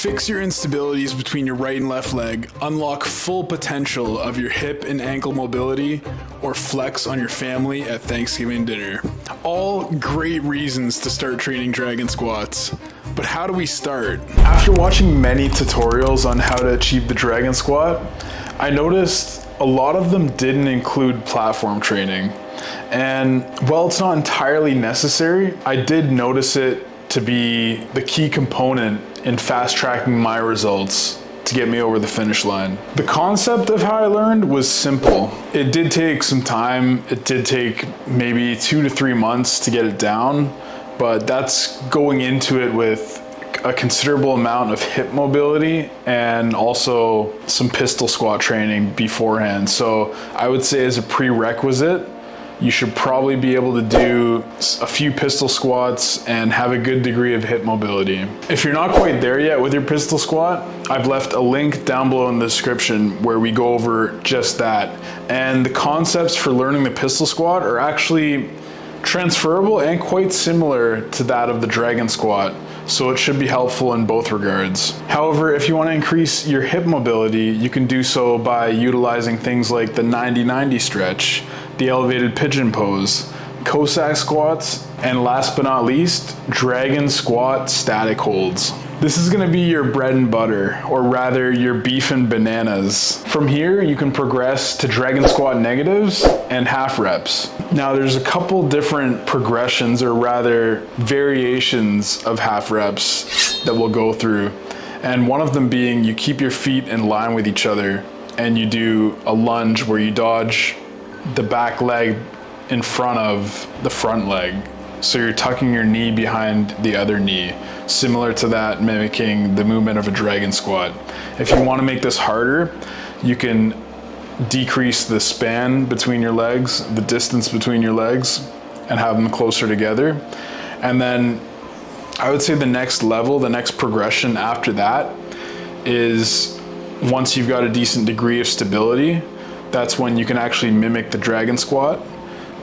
Fix your instabilities between your right and left leg, unlock full potential of your hip and ankle mobility, or flex on your family at Thanksgiving dinner. All great reasons to start training dragon squats. But how do we start? After watching many tutorials on how to achieve the dragon squat, I noticed a lot of them didn't include platform training. And while it's not entirely necessary, I did notice it to be the key component in fast tracking my results to get me over the finish line. The concept of how I learned was simple. It did take some time. It did take maybe 2 to 3 months to get it down, but that's going into it with a considerable amount of hip mobility and also some pistol squat training beforehand. So I would say as a prerequisite, you should probably be able to do a few pistol squats and have a good degree of hip mobility. If you're not quite there yet with your pistol squat, I've left a link down below in the description where we go over just that. And the concepts for learning the pistol squat are actually transferable and quite similar to that of the dragon squat. So it should be helpful in both regards. However, if you want to increase your hip mobility, you can do so by utilizing things like the 90-90 stretch, the elevated pigeon pose, Cossack squats, and last but not least, dragon squat static holds. This is going to be your bread and butter, or rather your beef and bananas. From here, you can progress to dragon squat negatives and half reps. Now there's a couple different progressions, or rather variations of half reps that we'll go through. And one of them being you keep your feet in line with each other and you do a lunge where you dodge the back leg in front of the front leg. So you're tucking your knee behind the other knee, similar to that, mimicking the movement of a dragon squat. If you want to make this harder, you can decrease the span between your legs, the distance between your legs, and have them closer together. And then I would say the next level, the next progression after that is once you've got a decent degree of stability, that's when you can actually mimic the dragon squat,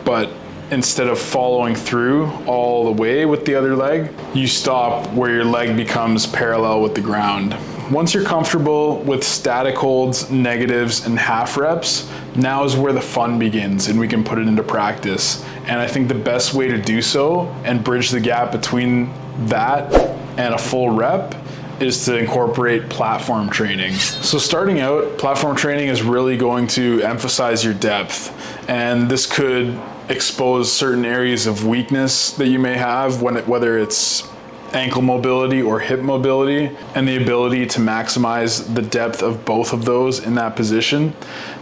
but instead of following through all the way with the other leg, you stop where your leg becomes parallel with the ground. Once you're comfortable with static holds, negatives, and half reps, now is where the fun begins and we can put it into practice. And I think the best way to do so and bridge the gap between that and a full rep is to incorporate platform training. So starting out, platform training is really going to emphasize your depth, and this could expose certain areas of weakness that you may have, whether it's ankle mobility or hip mobility, and the ability to maximize the depth of both of those in that position.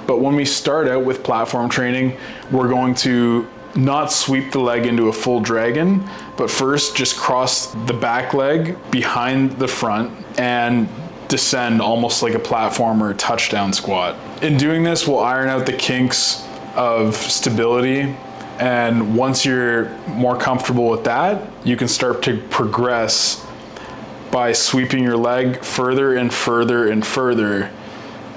But when we start out with platform training, we're going to not sweep the leg into a full dragon, but first just cross the back leg behind the front and descend almost like a platform or a touchdown squat. In doing this, we'll iron out the kinks of stability, and once you're more comfortable with that, you can start to progress by sweeping your leg further and further and further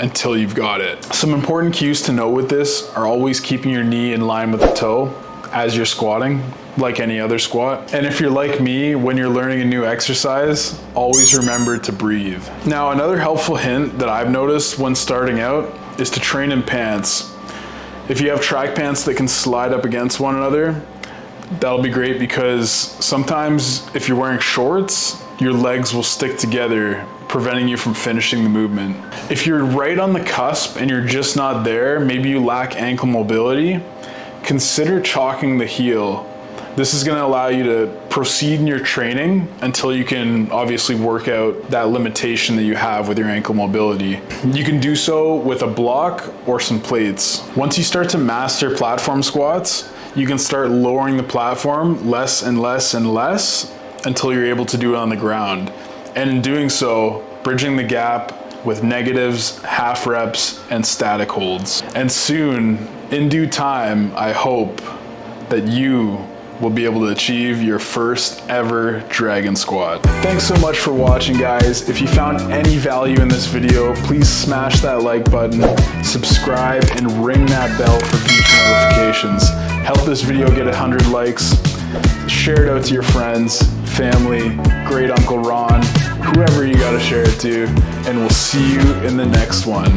until you've got it. Some important cues to note with this are always keeping your knee in line with the toe as you're squatting, like any other squat. And if you're like me, when you're learning a new exercise, always remember to breathe. Now, another helpful hint that I've noticed when starting out is to train in pants. If you have track pants that can slide up against one another, that'll be great, because sometimes if you're wearing shorts, your legs will stick together, preventing you from finishing the movement. If you're right on the cusp and you're just not there, maybe you lack ankle mobility, consider chalking the heel. This is going to allow you to proceed in your training until you can obviously work out that limitation that you have with your ankle mobility. You can do so with a block or some plates. Once you start to master platform squats, you can start lowering the platform less and less and less until you're able to do it on the ground. And in doing so, bridging the gap with negatives, half reps, and static holds. And soon, in due time, I hope that you will be able to achieve your first ever dragon squat. Thanks so much for watching, guys. If you found any value in this video, please smash that like button, subscribe, and ring that bell for future notifications. Help this video get 100 likes. Share it out to your friends, family, great Uncle Ron, whoever you gotta share it to, and we'll see you in the next one.